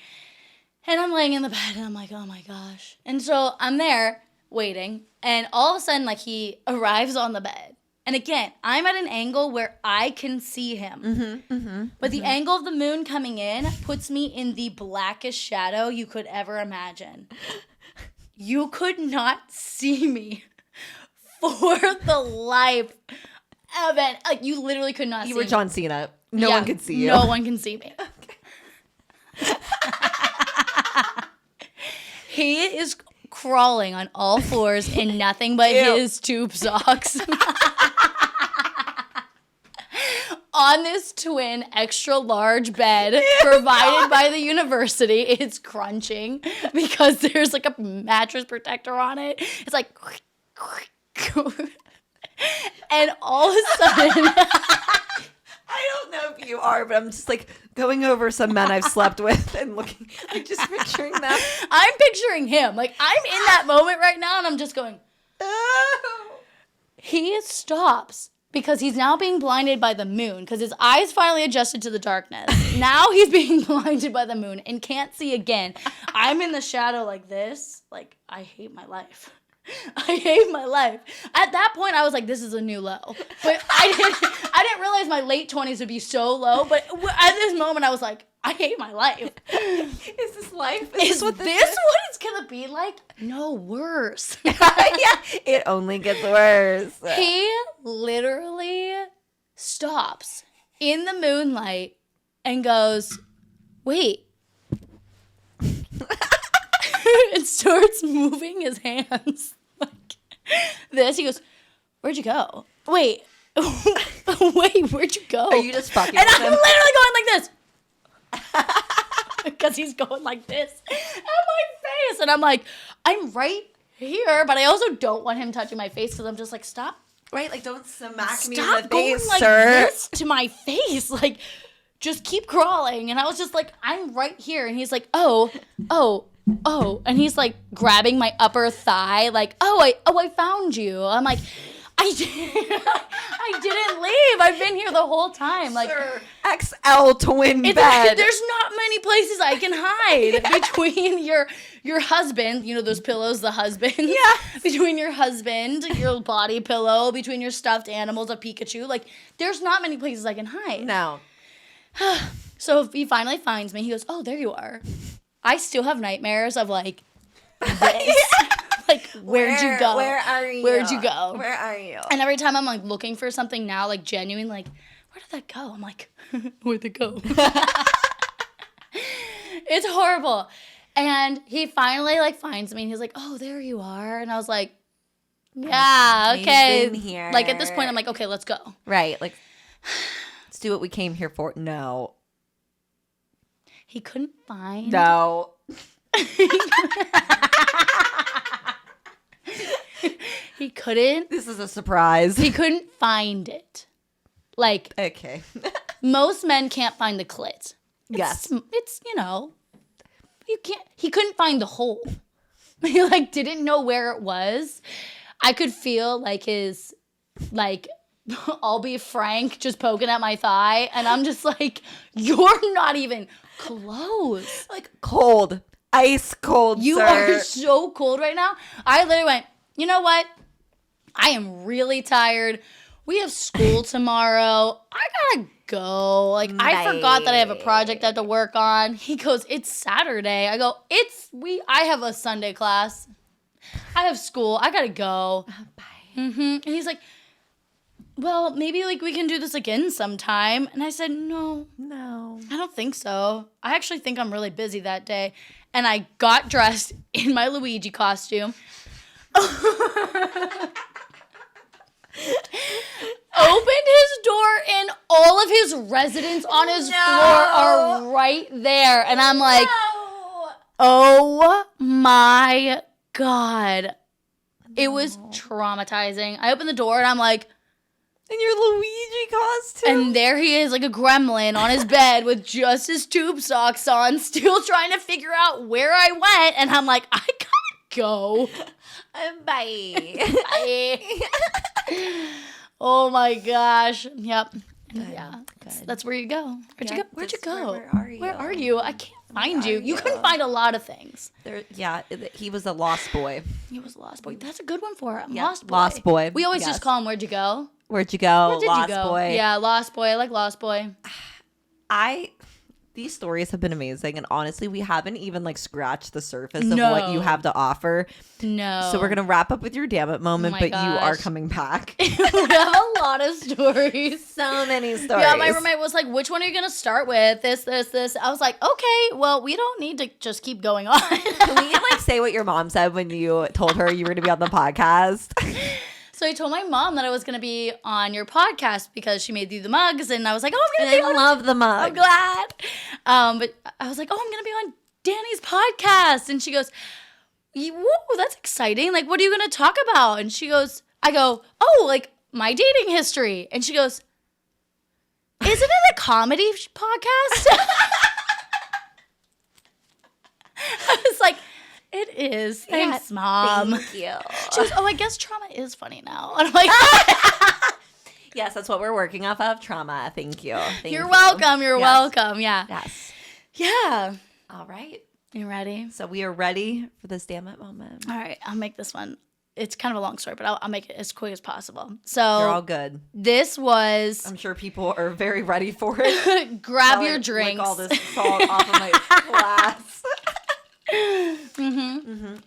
And I'm laying in the bed and I'm like, oh my gosh. And so I'm there waiting. And all of a sudden, like he arrives on the bed. And again, I'm at an angle where I can see him. But the angle of the moon coming in puts me in the blackest shadow you could ever imagine. You could not see me for the life of it. Like, you literally could not see me. You were John Cena. No one could see you. No one can see me. He is crawling on all fours in nothing but his tube socks. On this twin extra large bed provided by the university. It's crunching because there's like a mattress protector on it. It's like and all of a sudden I don't know if you are, but I'm just like going over some men I've slept with and looking, like just picturing them. I'm picturing him. Like I'm in that moment right now and I'm just going, Oh. He stops because he's now being blinded by the moon because his eyes finally adjusted to the darkness. Now he's being blinded by the moon and can't see again. I'm in the shadow like this. Like, I hate my life. I hate my life. At that point, I was like, this is a new low. But I didn't realize my late 20s would be so low. But at this moment, I was like, I hate my life. Is this life? Is this what it's going to be like? No, worse. Yeah, it only gets worse. He literally stops in the moonlight and goes, wait. And starts moving his hands like this. He goes, where'd you go? Wait, where'd you go? Are you just fucking And with I'm him? literally going like this. Because he's going like this at my face. And I'm like, I'm right here, but I also don't want him touching my face because I'm just like, stop. Right? Like, don't smack me in Stop the going face, like sir. this to my face. Like, just keep crawling. And I was just like, I'm right here. And he's like, oh. And he's like grabbing my upper thigh, like, I found you. I'm like, I didn't leave. I've been here the whole time. Like, Sir, XL twin bed. There's not many places I can hide between your husband, those pillows, the husband. Yeah. Between your husband, your body pillow, between your stuffed animals, a Pikachu. Like, there's not many places I can hide. No. So he finally finds me. He goes, oh, there you are. I still have nightmares of like this. like, where'd you go? Where are you? Where'd you go? Where are you? And every time I'm like looking for something now, like genuine, like, where did that go? I'm like, where'd it go? It's horrible. And he finally like finds me and he's like, oh, there you are. And I was like, yeah, okay. Here. Like at this point, I'm like, okay, let's go. Right. Like, let's do what we came here for. No. He couldn't find. No. He couldn't. This is a surprise. He couldn't find it. Like, Okay. most men can't find the clit. Yes. It's, he couldn't find the hole. He like didn't know where it was. I could feel like his, like, I'll be frank, just poking at my thigh. And I'm just like, you're not even close. Like cold. Ice cold, You sir. are so cold right now. I literally went, you know what? I am really tired. We have school tomorrow. I gotta go. Like, I forgot that I have a project I have to work on. He goes, it's Saturday. I go, I have a Sunday class. I have school. I gotta go. Bye. And he's like, well, maybe like we can do this again sometime. And I said, no, I don't think so. I actually think I'm really busy that day. And I got dressed in my Luigi costume. Opened his door and all of his residents on his floor are right there. And I'm like, oh my God. It was traumatizing. I opened the door and I'm like, In your Luigi costume? and there he is like a gremlin on his bed with just his tube socks on, still trying to figure out where I went. And I'm like, I gotta go. Bye. Bye. Oh my gosh. Yep. Good. Yeah. Good. That's where you go. Where'd you go? Where'd you go? Where are you? Where are you? I can't find Where you. are You you? couldn't find a lot of things. He was a lost boy. He was a lost boy. That's a good one for him. Yeah, Lost boy. lost boy. We always Yes. just call him Where'd you go? Where'd you go? Where did Lost you go? boy. Yeah, Lost Boy. I like Lost Boy. These stories have been amazing, and honestly, we haven't even like scratched the surface of No. what you have to offer. No. So we're gonna wrap up with your Dammit moment, my but you are gosh. coming back. we have a lot of stories. So many stories. Yeah, my roommate was like, which one are you going to start with? This. I was like, okay, well, we don't need to just keep going on. Can we like say what your mom said when you told her you were gonna be on the podcast? So I told my mom that I was going to be on your podcast because she made you the mugs. And I was like, oh, I'm going to be I on love the mug. I'm glad. But I was like, oh, I'm going to be on Danny's podcast. And she goes, whoa, that's exciting. Like, what are you going to talk about? And I go, oh, like my dating history. And she goes, isn't it a comedy podcast? I was like, it is. Thanks, Mom. Thank you. She goes, oh, I guess trauma is funny now. And I'm like, Yes, that's what we're working off of. Trauma. Thank you. you're welcome. You're Yes. welcome. Yeah. Yes. Yeah. All right. You ready? So we are ready for this Dammit moment. All right. I'll make this one. It's kind of a long story, but I'll make it as quick as possible. So You're all good. this was I'm sure people are very ready for it. grab While your I drinks. lick all this salt off of my glass.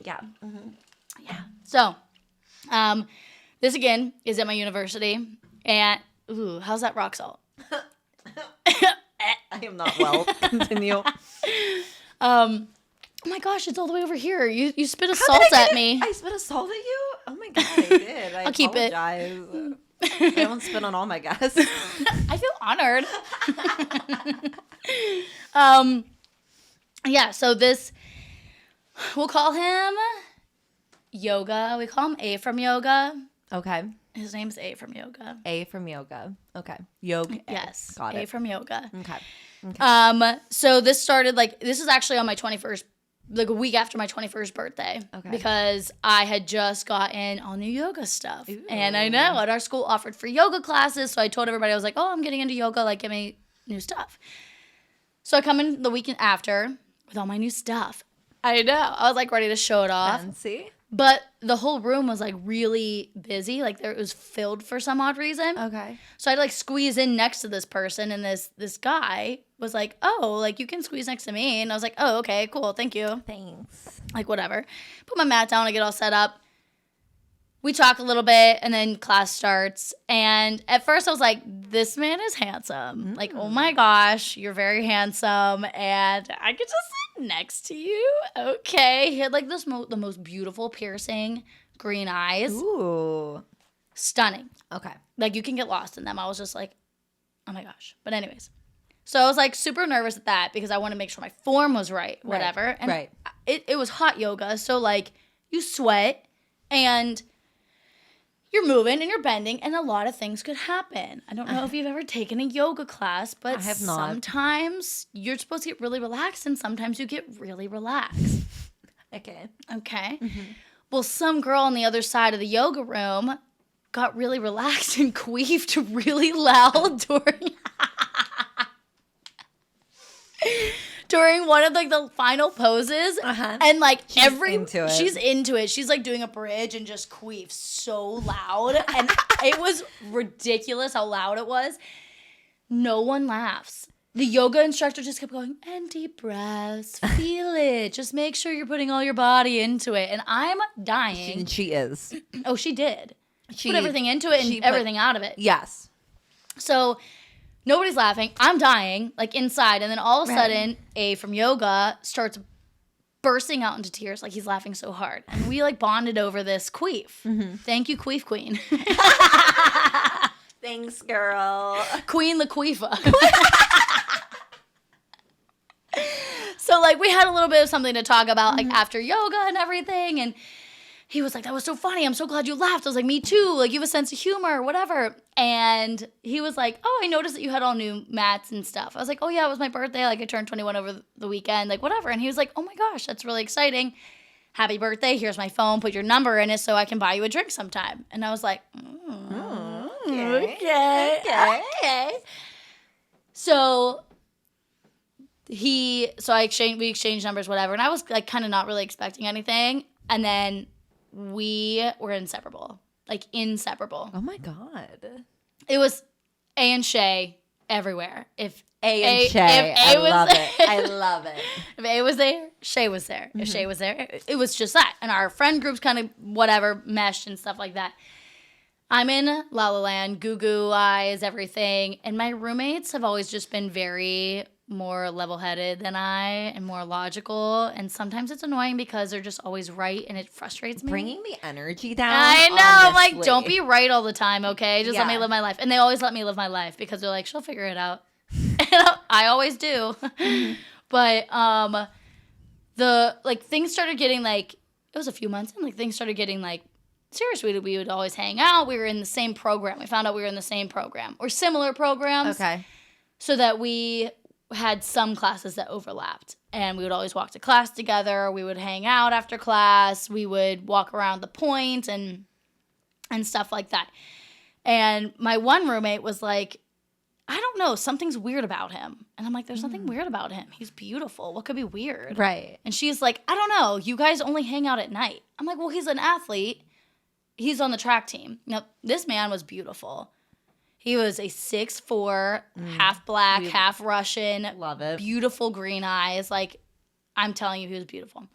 Yeah. Yeah. So, this again is at my university, and how's that rock salt? I am not well. Continue. Oh my gosh, it's all the way over here. You spit a How salt did I at get me. it? I spit a salt at you? Oh my god, I did. I'll keep it. apologize. I don't spit on all my guests. I feel honored. Yeah, so this, we'll call him Yoga. We call him A from Yoga. Okay. His name's A from Yoga. A from yoga. Okay. Yoga. Yes. Got A it. from Yoga. Okay. So this started this is actually on my 21st, like a week after my 21st birthday. Okay. Because I had just gotten all new yoga stuff. Ooh. And I know, and our school offered free yoga classes. So I told everybody, I was like, oh, I'm getting into yoga. Like, give me new stuff. So I come in the weekend after with all my new stuff. I know. I was like ready to show it off. Fancy. But the whole room was like really busy. Like it was filled for some odd reason. Okay. So I'd like squeeze in next to this person, and this guy was like, "Oh, like you can squeeze next to me." And I was like, "Oh, okay, cool, thank you." Thanks. Like whatever. Put my mat down, I get all set up. We talk a little bit, and then class starts. And at first I was like, "This man is handsome. Like, oh my gosh, you're very handsome, and I could just sit next to you." Okay. He had like the most beautiful piercing green eyes. Ooh. Stunning. Okay. Like you can get lost in them. I was just like, oh my gosh. But anyways, so I was like super nervous at that because I want to make sure my form was right, whatever. And it was hot yoga. So like you sweat and you're moving and you're bending and a lot of things could happen. I don't know if you've ever taken a yoga class, but I have not. sometimes you're supposed to get really relaxed and sometimes you get really relaxed. Okay. Okay. Well, some girl on the other side of the yoga room got really relaxed and queefed really loud during one of like the final poses. And like she's into it. She's like doing a bridge and just queefs so loud. And it was ridiculous how loud it was. No one laughs. The yoga instructor just kept going, and deep breaths, feel it. Just make sure you're putting all your body into it. And I'm dying. She is. Oh, she did. She put everything into it and everything out of it. Yes. So nobody's laughing. I'm dying, like inside. And then all of a sudden, A from yoga starts bursting out into tears like he's laughing so hard. And we like bonded over this queef. Thank you, Queef Queen. Thanks, girl. Queen Laqueefa. So like we had a little bit of something to talk about like after yoga and everything. And he was like, that was so funny. I'm so glad you laughed. I was like, me too. Like, you have a sense of humor, whatever. And he was like, oh, I noticed that you had all new mats and stuff. I was like, oh, yeah, it was my birthday. Like, I turned 21 over the weekend. Like, whatever. And he was like, oh, my gosh, that's really exciting. Happy birthday. Here's my phone. Put your number in it so I can buy you a drink sometime. And I was like, okay. So we exchanged numbers, whatever. And I was, like, kind of not really expecting anything. And then we were inseparable. Like, inseparable. Oh, my God. It was A and Shay everywhere. If Shay. I love it. I love it. If A was there, Shay was there. If Shay was there, it was just that. And our friend groups kind of, whatever, meshed and stuff like that. I'm in La La Land, goo-goo eyes, everything. And my roommates have always just been very more level-headed than I and more logical. And sometimes it's annoying because they're just always right and it frustrates me. Bringing the energy down. I know. I'm like, don't be right all the time, okay? Just let me live my life. And they always let me live my life because they're like, she'll figure it out. And I always do. But things started getting like, it was a few months in, like things started getting like serious. We would always hang out. We were in the same program. We found out we were in the same program or similar programs. Okay. So that we had some classes that overlapped. And we would always walk to class together. We would hang out after class. We would walk around the point and stuff like that. And my one roommate was like, I don't know, something's weird about him. And I'm like, there's nothing weird about him. He's beautiful. What could be weird? Right. And she's like, I don't know. You guys only hang out at night. I'm like, well, he's an athlete. He's on the track team. Now, this man was beautiful. He was a 6'4", half black, half Russian. Love it. Beautiful green eyes. Like, I'm telling you, he was beautiful.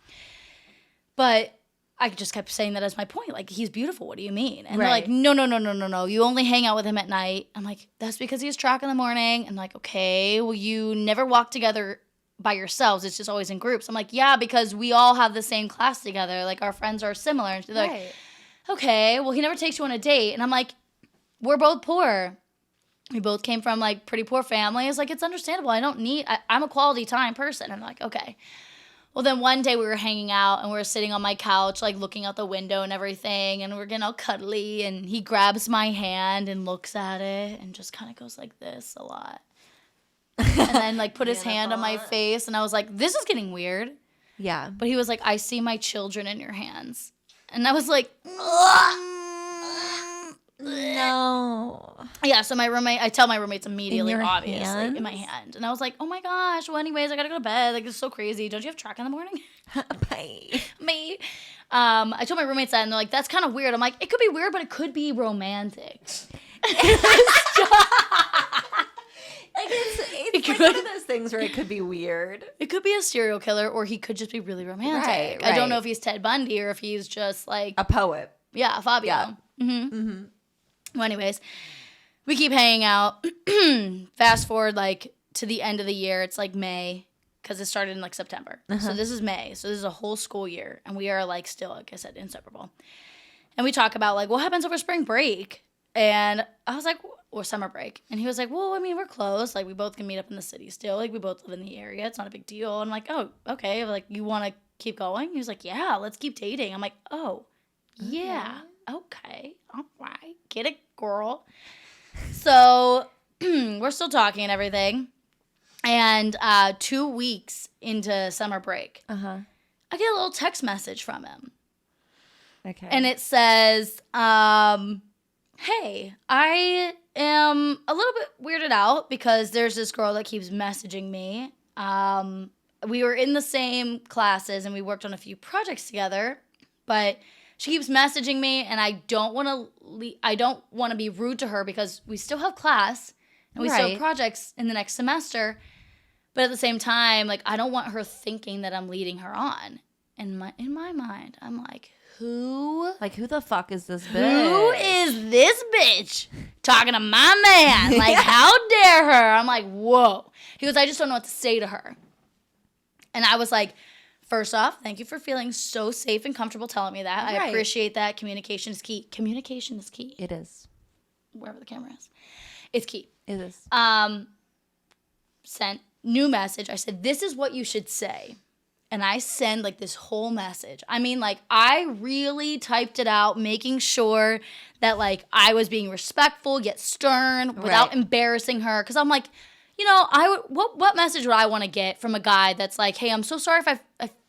But I just kept saying that as my point. Like, he's beautiful. What do you mean? And they're like, no. You only hang out with him at night. I'm like, that's because he has track in the morning. And like, okay, well, you never walk together by yourselves. It's just always in groups. I'm like, yeah, because we all have the same class together. Like, our friends are similar. And they're like, okay, well, he never takes you on a date. And I'm like, we're both poor. We both came from, like, pretty poor families. Like, it's understandable. I'm a quality time person. I'm like, okay. Well, then one day we were hanging out, and we were sitting on my couch, like, looking out the window and everything, and we're getting all cuddly, and he grabs my hand and looks at it and just kind of goes like this a lot. And then, like, put his hand on my face, and I was like, this is getting weird. Yeah. But he was like, I see my children in your hands. And I was like, no. Yeah, so I tell my roommates immediately, In your obviously, hands? in my hand. And I was like, oh my gosh, well, anyways, I gotta go to bed. Like, this is so crazy. Don't you have track in the morning? Bye. Me. I told my roommates that, and they're like, that's kind of weird. I'm like, it could be weird, but it could be romantic. It's like one of those things where it could be weird. It could be a serial killer, or he could just be really romantic. Right, I don't know right. if he's Ted Bundy or if he's just like A poet. yeah, Fabio. Yeah. Mm-hmm. Well, anyways, we keep hanging out. Fast forward like to the end of the year. It's like May because it started in like September. So this is May. So this is a whole school year, and we are like still, like I said, inseparable. And we talk about like what happens over spring break, and I was like, or summer break, and he was like, well, I mean, we're close. Like we both can meet up in the city still. Like we both live in the area. It's not a big deal. And I'm like, oh, okay. Like you want to keep going? He was like, yeah, let's keep dating. I'm like, oh. Yeah. Okay. All right. Get it, girl. So we're still talking and everything. And 2 weeks into summer break, I get a little text message from him. Okay. And it says, hey, I am a little bit weirded out because there's this girl that keeps messaging me. We were in the same classes and we worked on a few projects together, but she keeps messaging me, and I don't want to be rude to her because we still have class and we still have projects in the next semester. But at the same time, like I don't want her thinking that I'm leading her on. And in my mind, I'm like, who the fuck is this bitch? Who is this bitch talking to my man? Like, how dare her? I'm like, whoa. He goes, I just don't know what to say to her. And I was like, first off, thank you for feeling so safe and comfortable telling me that. I appreciate that. Communication is key. Communication is key. It is. Wherever the camera is. It's key. It is. Sent new message. I said, this is what you should say. And I send like this whole message. I mean, like I really typed it out, making sure that like I was being respectful yet stern without embarrassing her. Because I'm like, you know, what message would I want to get from a guy that's like, hey, I'm so sorry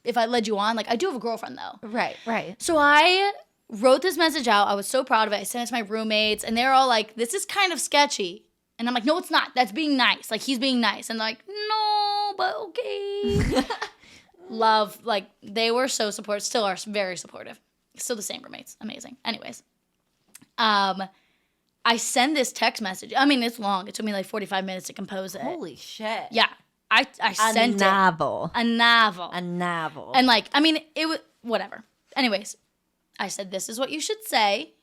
if I led you on. Like I do have a girlfriend though. Right. So I wrote this message out. I was so proud of it. I sent it to my roommates, and they're all like, this is kind of sketchy. And I'm like, no, it's not. That's being nice. Like he's being nice. And they're like, no, but okay. Love, like, they were so supportive, still are very supportive. Still the same roommates. Amazing. Anyways. I send this text message. I mean, it's long. It took me like 45 minutes to compose it. Holy shit. Yeah. I sent A novel. A novel. A novel. And like, I mean, it was, whatever. Anyways, I said, this is what you should say.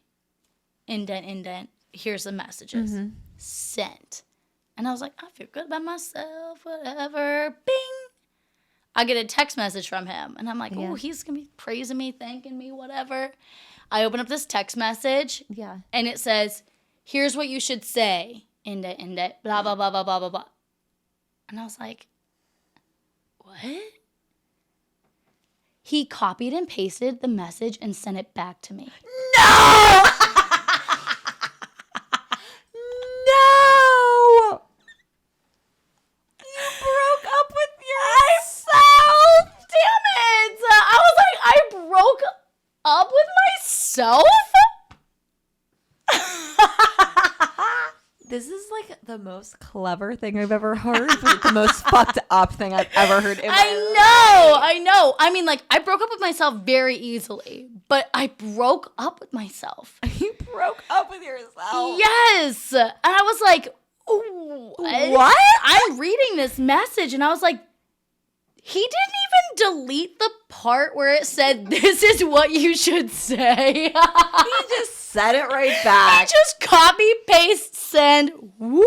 Indent. Here's the messages. Sent. And I was like, I feel good about myself, whatever. Bing. I get a text message from him, and I'm like, oh, he's going to be praising me, thanking me, whatever. I open up this text message, and it says, here's what you should say, indent, blah, blah, blah, blah, blah, blah, blah. And I was like, what? He copied and pasted the message and sent it back to me. No! No! You broke up with yourself! Damn it! I was like, I broke up with myself? This is like the most clever thing I've ever heard, but the most fucked up thing I've ever heard in my life. I know. I mean, like, I broke up with myself very easily, but I broke up with myself. You broke up with yourself? Yes! And I was like, ooh, what? I'm reading this message, and I was like, he didn't even delete the part where it said, this is what you should say. He just said it right back. He just copy, paste, send, whoop.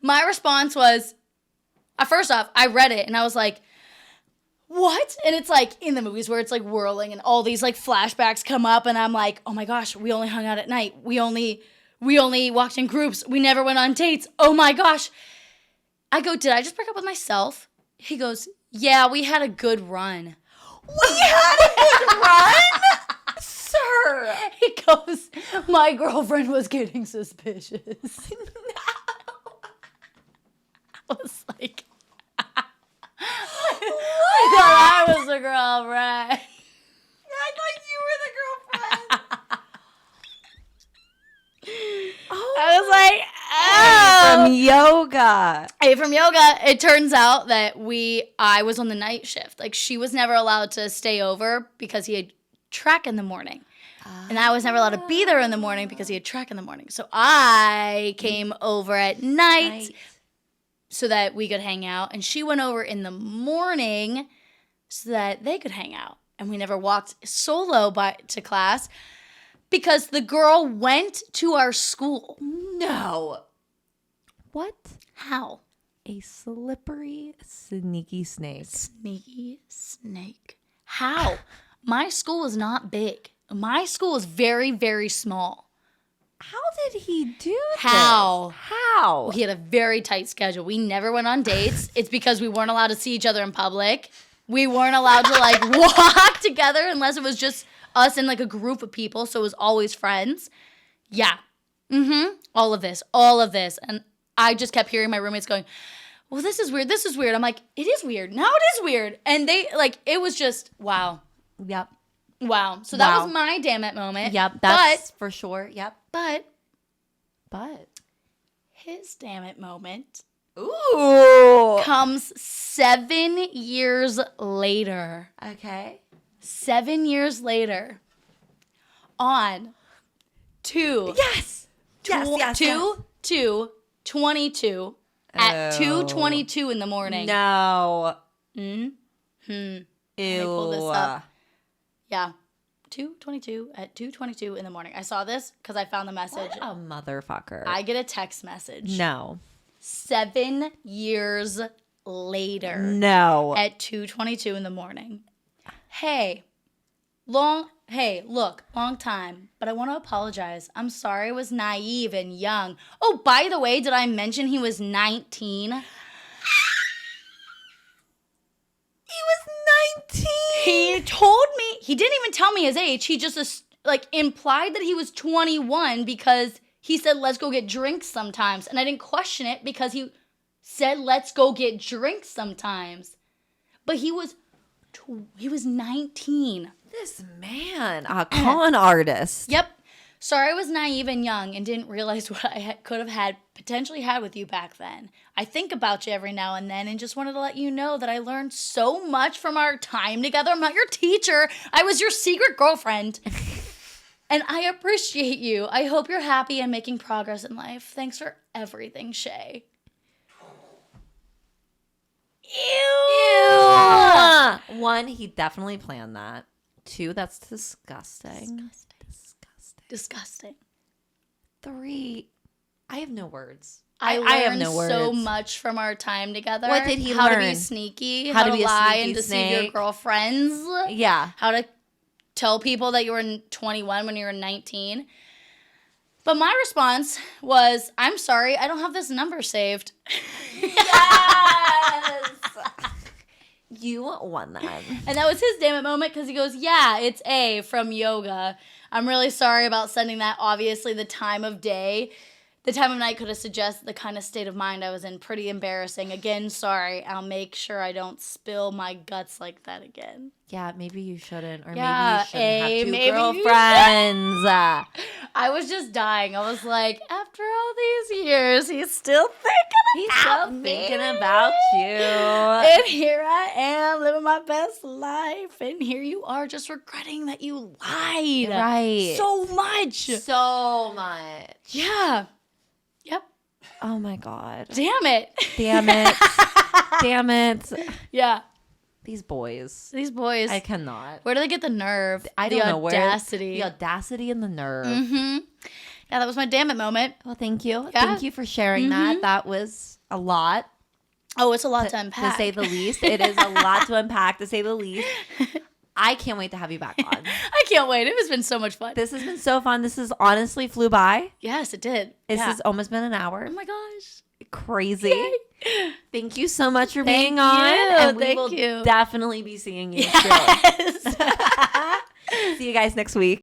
My response was, first off, I read it and I was like, what? And it's like in the movies where it's like whirling and all these like flashbacks come up, and I'm like, oh my gosh, we only hung out at night. We only walked in groups. We never went on dates. Oh my gosh. I go, did I just break up with myself? He goes, yeah, we had a good run. We had a good run? Sir. He goes, my girlfriend was getting suspicious. No. I was like, I thought I was the girlfriend. I thought you were the girlfriend. I was like, oh. From yoga. Hey, from yoga, it turns out that I was on the night shift. Like, she was never allowed to stay over because he had track in the morning. And I was never allowed to be there in the morning because he had track in the morning. So I came over at night so that we could hang out. And she went over in the morning so that they could hang out. And we never walked solo to class because the girl went to our school. No. What? How? A slippery, sneaky snake. Sneaky snake. How? My school is not big. My school is very, very small. How did he do How? this? How? He had a very tight schedule. We never went on dates. It's because we weren't allowed to see each other in public. We weren't allowed to like walk together unless it was just us and like a group of people. So it was always friends. Yeah. All of this. And I just kept hearing my roommates going, well, this is weird. This is weird. I'm like, it is weird. Now it is weird. And they like, it was just, wow. Yep. Wow. So that was my damn it moment. Yep. That's for sure. Yep. But his damn it moment comes 7 years later. Okay. 7 years later. On 2. Yes. Yes. 2/22 at 2:22 in the morning. No. Ew. Ew. Let me pull this up. Yeah. 2:22 at 2:22 in the morning. I saw this because I found the message. What a motherfucker. I get a text message. No. 7 years later. No. At 2:22 in the morning. Hey, look, long time, but I want to apologize. I'm sorry I was naive and young. Oh, by the way, did I mention he was 19? He was 19. He told me, he didn't even tell me his age. He just like implied that he was 21 because he said, let's go get drinks sometimes. And I didn't question it because he said, let's go get drinks sometimes. But he was 19. This man, a con artist. Yep. Sorry I was naive and young and didn't realize what I could have potentially had with you back then. I think about you every now and then and just wanted to let you know that I learned so much from our time together. I'm not your teacher. I was your secret girlfriend. And I appreciate you. I hope you're happy and making progress in life. Thanks for everything, Shay. Ew. 1, he definitely planned that. 2, that's disgusting. Disgusting. 3, I have no words. I have learned no words. so much from our time together. What did he How learn? to be sneaky. How to be a lie sneaky and deceive snake. your girlfriends. Yeah. How to tell people that you were 21 when you were 19. But my response was, I'm sorry, I don't have this number saved. Yes! You won that. And that was his damn it moment because he goes, yeah, it's A from yoga. I'm really sorry about sending that. Obviously, the time of night could have suggested the kind of state of mind I was in. Pretty embarrassing. Again, sorry. I'll make sure I don't spill my guts like that again. Yeah, maybe you shouldn't. Or Yeah, maybe you shouldn't maybe have you 2 girlfriends. I was just dying. I was like, after all these years, he's still thinking about you. And here I am living my best life. And here you are just regretting that you lied. Right. So much. So much. Yeah. Yep. Oh my God. Damn it. Damn it. Damn it. Yeah. These boys. I cannot. Where do they get the nerve? I don't know. Audacity. The audacity and the nerve. Mm-hmm. Yeah, that was my damn it moment. Well, thank you. Yeah. Thank you for sharing that. That was a lot. Oh, it's a lot to unpack. To say the least. It is a lot to unpack, to say the least. I can't wait to have you back on. I can't wait. It has been so much fun. This has been so fun. This has honestly flew by. Yes, it did. This has almost been an hour. Oh my gosh. Crazy. Yay. Thank you so much for Thank being you. on. And we Thank will you. definitely be seeing you soon. Yes. See you guys next week.